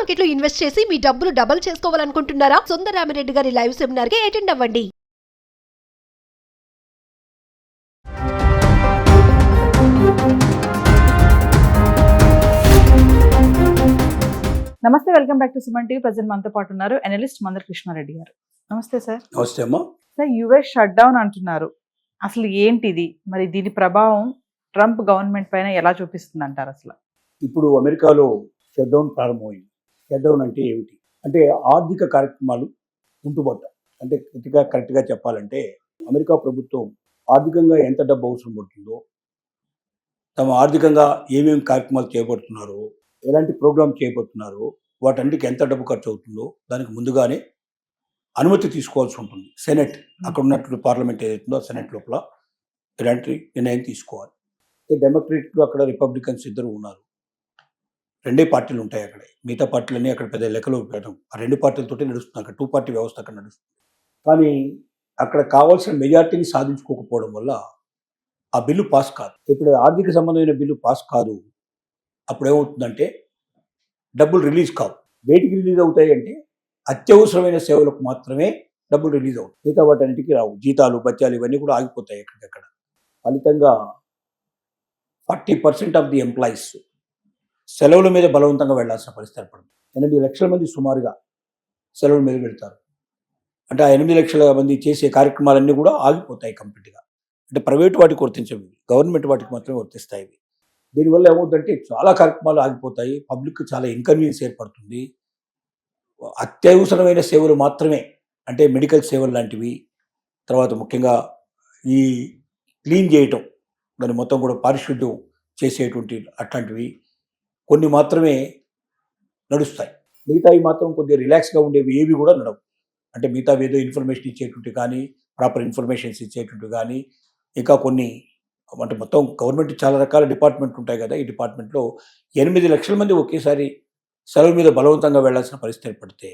Market లో invest చేసి మీ డబ్బులు డబుల్ చేసుకోవాలనుకుంటున్నారా? సుందరరామిరెడ్డి గారి లైవ్ సెమినార్ కి అటెండ్ అవ్వండి. నమస్తే, welcome back to Suman TV. Present మనతో పాటు ఉన్నారు అనలిస్ట్ మందర కృష్ణారెడ్డి గారు. నమస్తే సార్. నమస్తే అమ్మా. సార్, యుఎస్ షట్ డౌన్ అంటున్నారు, అసలు ఏంటిది? మరి దీని ప్రభావం ట్రంప్ గవర్నమెంట్ పైన ఎలా చూపిస్తుంది అంటారు? అసలు ఇప్పుడు అమెరికాలో షట్ డౌన్ ప్రారంభమైంది. షట్ డౌన్ అంటే ఏమిటి అంటే ఆర్థిక కార్యక్రమాలు ఉంటుబట్ట. అంటే కరెక్ట్గా చెప్పాలంటే అమెరికా ప్రభుత్వం ఆర్థికంగా ఎంత డబ్బు అవసరం పడుతుందో, తమ ఆర్థికంగా ఏమేమి కార్యక్రమాలు చేపడుతున్నారో, ఎలాంటి ప్రోగ్రామ్ చేయబోతున్నారో, వాటన్నిటికి ఎంత డబ్బు ఖర్చు అవుతుందో దానికి ముందుగానే అనుమతి తీసుకోవాల్సి ఉంటుంది. సెనెట్, అక్కడ ఉన్నటువంటి పార్లమెంట్ ఏదైతుందో సెనెట్ లోపల ఇలాంటి నిర్ణయం తీసుకోవాలి. డెమోక్రాట్లు అక్కడ రిపబ్లికన్స్ ఇద్దరు ఉన్నారు. రెండే పార్టీలు ఉంటాయి అక్కడ. మిగతా పార్టీలన్నీ అక్కడ పెద్ద లెక్కలో పెట్టడం. ఆ రెండు పార్టీలతోటి నడుస్తుంది అక్కడ. 2 పార్టీ వ్యవస్థ అక్కడ నడుస్తుంది. కానీ అక్కడ కావాల్సిన మెజార్టీని సాధించుకోకపోవడం వల్ల ఆ బిల్లు పాస్ కాదు. ఇప్పుడు ఆర్థిక సంబంధమైన బిల్లు పాస్ కాదు. అప్పుడు ఏమవుతుందంటే డబ్బులు రిలీజ్ కావు. వేటికి రిలీజ్ అవుతాయి అంటే అత్యవసరమైన సేవలకు మాత్రమే డబ్బులు రిలీజ్ అవుతాయి. మిగతా వాటన్నిటికీ రావు. జీతాలు, బత్యాలు ఇవన్నీ కూడా ఆగిపోతాయి ఎక్కడికక్కడ. ఫలితంగా 40% ఆఫ్ ది ఎంప్లాయీస్ సెలవుల మీద బలవంతంగా వెళ్లాల్సిన పరిస్థితి ఏర్పడింది. 8 లక్షల మంది సుమారుగా సెలవుల మీద వెళ్తారు. అంటే ఆ 8 లక్షల మంది చేసే కార్యక్రమాలన్నీ కూడా ఆగిపోతాయి కంప్లీట్గా. అంటే ప్రైవేట్ వాటికి వర్తించవు, గవర్నమెంట్ వాటికి మాత్రమే వర్తిస్తాయి. దీనివల్ల ఏమవుతుందంటే చాలా కార్యక్రమాలు ఆగిపోతాయి. పబ్లిక్ చాలా ఇన్కన్వీనియన్స్ ఏర్పడుతుంది. అత్యవసరమైన సేవలు మాత్రమే, అంటే మెడికల్ సేవలు లాంటివి, తర్వాత ముఖ్యంగా ఈ క్లీన్ చేయటం, దాన్ని మొత్తం కూడా పారిశుద్ధ్యం చేసేటువంటి అట్లాంటివి కొన్ని మాత్రమే నడుస్తాయి. మిగతావి మాత్రం కొద్దిగా రిలాక్స్గా ఉండేవి ఏవి కూడా నడవు. అంటే మిగతా ఏదో ఇన్ఫర్మేషన్ ఇచ్చేటువంటి కానీ, ప్రాపర్ ఇన్ఫర్మేషన్స్ ఇచ్చేటువంటి కానీ, ఇంకా కొన్ని అంటే మొత్తం గవర్నమెంట్ చాలా రకాల డిపార్ట్మెంట్ ఉంటాయి కదా. ఈ డిపార్ట్మెంట్లో 8 లక్షల మంది ఒకేసారి సెలవు మీద బలవంతంగా వెళ్లాల్సిన పరిస్థితి ఏర్పడితే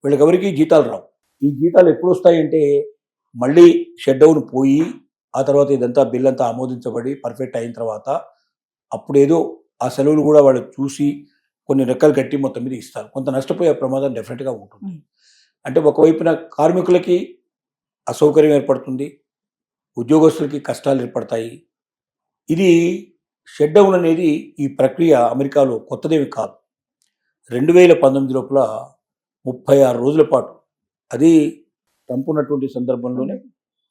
వీళ్ళకి ఎవరికి జీతాలు రావు. ఈ జీతాలు ఎప్పుడు వస్తాయంటే మళ్ళీ షట్ డౌన్ పోయి ఆ తర్వాత ఇదంతా బిల్ అంతా ఆమోదించబడి పర్ఫెక్ట్ అయిన తర్వాత అప్పుడేదో ఆ సెలవులు కూడా వాళ్ళు చూసి కొన్ని రెక్కలు కట్టి మొత్తం మీద ఇస్తారు. కొంత నష్టపోయే ప్రమాదం డెఫినెట్గా ఉంటుంది. అంటే ఒకవైపున కార్మికులకి అసౌకర్యం ఏర్పడుతుంది, ఉద్యోగస్తులకి కష్టాలు ఏర్పడతాయి. ఇది షట్ డౌన్ అనేది ఈ ప్రక్రియ అమెరికాలో కొత్తదేవి కాదు. 2019 లోపల 36 రోజుల పాటు, అది ట్రంప్ ఉన్నటువంటి సందర్భంలోనే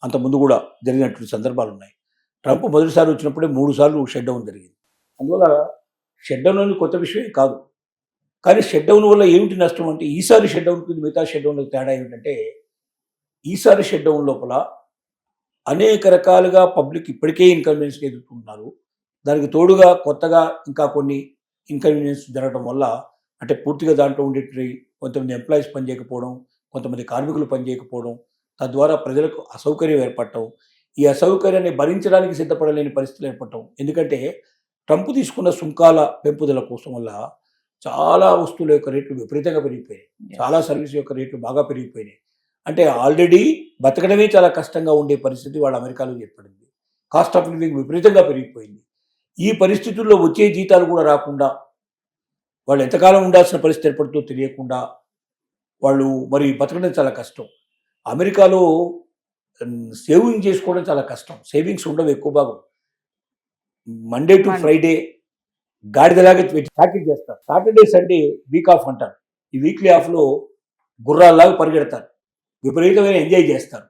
అంతకుముందు కూడా జరిగినటువంటి సందర్భాలు ఉన్నాయి. ట్రంప్ మొదటిసారి వచ్చినప్పుడే 3 సార్లు షట్ డౌన్ జరిగింది. అందువల్ల షట్ డౌన్ అనేది కొత్త విషయం కాదు. కానీ షట్ డౌన్ వల్ల ఏమిటి నష్టం అంటే ఈసారి షట్ డౌన్కి మిగతా షట్ డౌన్లకు తేడా ఏమిటంటే ఈసారి షట్ డౌన్ లోపల అనేక రకాలుగా పబ్లిక్ ఇప్పటికే ఇన్కన్వీనియన్స్ ఎదుర్కొంటున్నారు. దానికి తోడుగా కొత్తగా ఇంకా కొన్ని ఇన్కన్వీనియన్స్ జరగడం వల్ల, అంటే పూర్తిగా దాంట్లో ఉండేటి కొంతమంది ఎంప్లాయీస్ పనిచేయకపోవడం, కొంతమంది కార్మికులు పనిచేయకపోవడం, తద్వారా ప్రజలకు అసౌకర్యం ఏర్పడటం, ఈ అసౌకర్యాన్ని భరించడానికి సిద్ధపడలేని పరిస్థితులు ఏర్పడటం. ఎందుకంటే ట్రంప్ తీసుకున్న సుంకాల పెంపుదల కోసం వల్ల చాలా వస్తువుల యొక్క రేట్లు విపరీతంగా పెరిగిపోయాయి. చాలా సర్వీస్ యొక్క రేట్లు బాగా పెరిగిపోయినాయి. అంటే ఆల్రెడీ బతకడమే చాలా కష్టంగా ఉండే పరిస్థితి వాళ్ళ అమెరికాలో ఏర్పడింది. కాస్ట్ ఆఫ్ లివింగ్ విపరీతంగా పెరిగిపోయింది. ఈ పరిస్థితుల్లో వచ్చే జీతాలు కూడా రాకుండా వాళ్ళు ఎంతకాలం ఉండాల్సిన పరిస్థితి ఏర్పడుతుందో తెలియకుండా వాళ్ళు మరి బతకడం చాలా కష్టం. అమెరికాలో సేవింగ్ చేసుకోవడం చాలా కష్టం. సేవింగ్స్ ఉండవు ఎక్కువ భాగం. మండే టు ఫ్రైడే గాడిదలాగా ప్యాకేజ్ చేస్తారు. సాటర్డే సండే వీక్ ఆఫ్ అంటారు. ఈ వీక్లీ ఆఫ్లో గుర్రాల్లాగా పరిగెడతారు, విపరీతమైన ఎంజాయ్ చేస్తారు.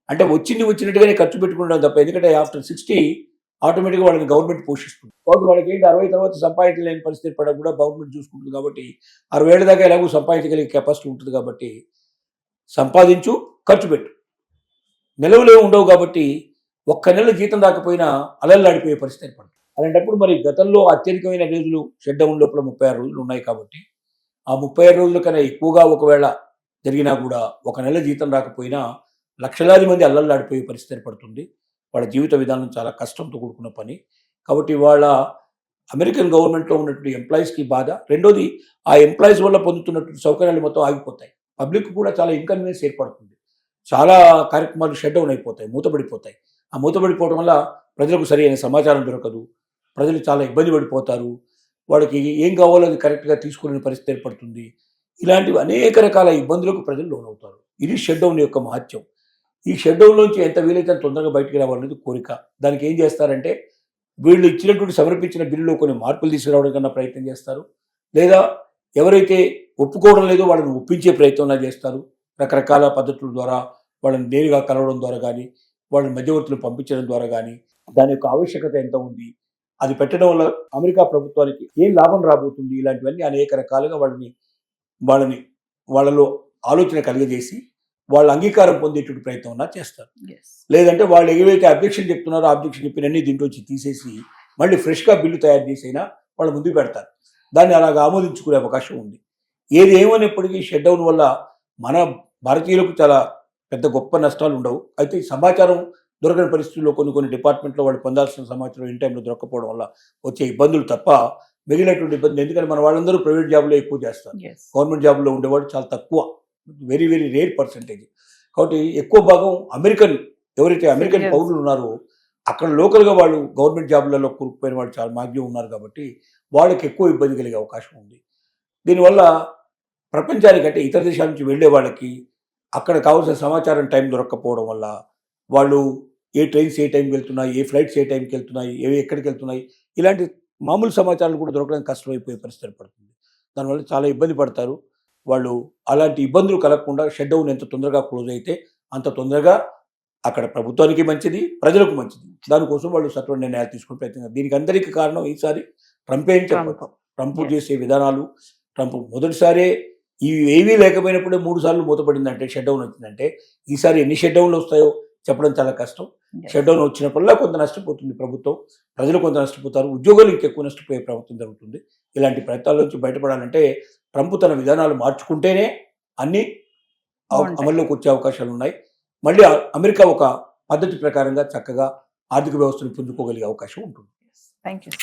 అంటే వచ్చినట్టుగానే ఖర్చు పెట్టుకుంటాం తప్ప, ఎందుకంటే ఆఫ్టర్ 60 ఆటోమేటిక్గా వాళ్ళని గవర్నమెంట్ పోషిస్తుంది. కాబట్టి వాళ్ళకి ఏంటి 60 తర్వాత సంపాదించలేని పరిస్థితి పడడం కూడా గవర్నమెంట్ చూసుకుంటుంది. కాబట్టి 60 ఏళ్ళ దాకా ఎలాగో సంపాదించగలిగే కెపాసిటీ ఉంటుంది. కాబట్టి సంపాదించు, ఖర్చు పెట్టు, నిలవలే ఉండవు. కాబట్టి ఒక్క నెల జీతం రాకపోయినా అలల్లాడిపోయే పరిస్థితి ఏర్పడుతుంది. అలాంటప్పుడు మరి గతంలో అత్యధికమైన రోజులు షట్ డౌన్ లోపల 36 రోజులు ఉన్నాయి. కాబట్టి ఆ 36 రోజుల కన్నా ఎక్కువగా ఒకవేళ జరిగినా కూడా ఒక నెల జీతం రాకపోయినా లక్షలాది మంది అల్లల్లాడిపోయే పరిస్థితి ఏర్పడుతుంది. వాళ్ళ జీవిత విధానం చాలా కష్టంతో కూడుకున్న పని. కాబట్టి వాళ్ళ అమెరికన్ గవర్నమెంట్లో ఉన్నటువంటి ఎంప్లాయీస్కి బాధ. రెండోది, ఆ ఎంప్లాయీస్ వల్ల పొందుతున్నటువంటి సౌకర్యాలు మొత్తం ఆగిపోతాయి. పబ్లిక్ కూడా చాలా ఇన్కన్వీనియన్స్ ఏర్పడుతుంది. చాలా కార్యక్రమాలు షట్ డౌన్ అయిపోతాయి, మూతపడిపోతాయి. ఆ మూతపడిపోవడం వల్ల ప్రజలకు సరైన సమాచారం దొరకదు, ప్రజలు చాలా ఇబ్బంది పడిపోతారు. వాడికి ఏం కావాలో అది కరెక్ట్గా తీసుకునే పరిస్థితి ఏర్పడుతుంది. ఇలాంటివి అనేక రకాల ఇబ్బందులకు ప్రజలు లోనవుతారు. ఇది షట్ డౌన్ యొక్క మహత్యం. ఈ షట్ డౌన్లోంచి ఎంత వీలైతే అంత తొందరగా బయటికి రావాలనేది కోరిక. దానికి ఏం చేస్తారంటే వీళ్ళు ఇచ్చినటువంటి సమర్పించిన బిల్లులో కొన్ని మార్పులు తీసుకురావడం కన్నా ప్రయత్నం చేస్తారు, లేదా ఎవరైతే ఒప్పుకోవడం లేదో వాళ్ళని ఒప్పించే ప్రయత్నం చేస్తారు. రకరకాల పద్ధతుల ద్వారా వాళ్ళని నేరుగా కలవడం ద్వారా కానీ, వాళ్ళని మధ్యవర్తులు పంపించడం ద్వారా కానీ, దాని యొక్క ఆవశ్యకత ఎంత ఉంది, అది పెట్టడం వల్ల అమెరికా ప్రభుత్వానికి ఏం లాభం రాబోతుంది, ఇలాంటివన్నీ అనేక రకాలుగా వాళ్ళలో ఆలోచన కలిగజేసి వాళ్ళ అంగీకారం పొందేటువంటి ప్రయత్నం అన్నా చేస్తారు. లేదంటే వాళ్ళు ఏవైతే అబ్జెక్షన్ చెప్తున్నారో ఆబ్జెక్షన్ చెప్పినన్ని దీంట్లోంచి తీసేసి మళ్ళీ ఫ్రెష్గా బిల్లు తయారు చేసైనా వాళ్ళు ముందుకు పెడతారు. దాన్ని అలాగా ఆమోదించుకునే అవకాశం ఉంది. ఏది ఏమనేప్పటికీ షట్ డౌన్ వల్ల మన భారతీయులకు చాలా పెద్ద గొప్ప నష్టాలు ఉండవు. అయితే ఈ సమాచారం దొరకని పరిస్థితుల్లో కొన్ని డిపార్ట్మెంట్లో వాళ్ళు పొందాల్సిన సమాచారం ఇన్ టైంలో దొరకపోవడం వల్ల వచ్చే ఇబ్బందులు తప్ప మిగిలినటువంటి ఇబ్బందులు, ఎందుకంటే మన వాళ్ళందరూ ప్రైవేట్ జాబ్లో ఎక్కువ చేస్తారు, గవర్నమెంట్ జాబ్లో ఉండేవాడు చాలా తక్కువ, వెరీ వెరీ రేర్ పర్సెంటేజ్. కాబట్టి ఎక్కువ భాగం ఎవరైతే అమెరికన్ పౌరులు ఉన్నారో అక్కడ లోకల్గా వాళ్ళు గవర్నమెంట్ జాబ్లలో కూరుకుపోయిన వాళ్ళు చాలా మాగ్యం ఉన్నారు. కాబట్టి వాళ్ళకి ఎక్కువ ఇబ్బంది కలిగే అవకాశం ఉంది. దీనివల్ల ప్రపంచానికంటే ఇతర దేశాల నుంచి వెళ్ళే వాళ్ళకి అక్కడ కావాల్సిన సమాచారం టైం దొరక్కపోవడం వల్ల వాళ్ళు ఏ ట్రైన్స్ ఏ టైంకి వెళ్తున్నాయి, ఏ ఫ్లైట్స్ ఏ టైంకి వెళ్తున్నాయి, ఎక్కడికి వెళ్తున్నాయి, ఇలాంటి మామూలు సమాచారాలు కూడా దొరకడం కష్టమైపోయే పరిస్థితి పడుతుంది. దానివల్ల చాలా ఇబ్బంది పడతారు వాళ్ళు. అలాంటి ఇబ్బందులు కలగకుండా షట్ డౌన్ ఎంత తొందరగా క్లోజ్ అయితే అంత తొందరగా అక్కడ ప్రభుత్వానికి మంచిది, ప్రజలకు మంచిది. దానికోసం వాళ్ళు సత్వర నిర్ణయాలు తీసుకునే ప్రయత్నం. దీనికి అందరికీ కారణం ఈసారి ట్రంప్ ఏం చెప్పదు. ట్రంప్ చేసే విధానాలు, ట్రంప్ మొదటిసారే ఏవీ లేకపోయినప్పుడే 3 సార్లు మూతపడిందంటే, షట్ డౌన్ వచ్చిందంటే, ఈసారి ఎన్ని షట్ డౌన్లు వస్తాయో చెప్పడం చాలా కష్టం. షట్ డౌన్ వచ్చినప్పుడల్లా కొంత నష్టపోతుంది ప్రభుత్వం, ప్రజలు కొంత నష్టపోతారు, ఉద్యోగులు ఇంకెక్కువ నష్టపోయే ప్రభుత్వం జరుగుతుంది. ఇలాంటి ప్రయత్నాల నుంచి బయటపడాలంటే ట్రంప్ తన విధానాలు మార్చుకుంటేనే అన్ని అమల్లోకి వచ్చే అవకాశాలు ఉన్నాయి. మళ్ళీ అమెరికా ఒక పద్ధతి ప్రకారంగా చక్కగా ఆర్థిక వ్యవస్థను పుంజుకోగలిగే అవకాశం ఉంటుంది. Thank you.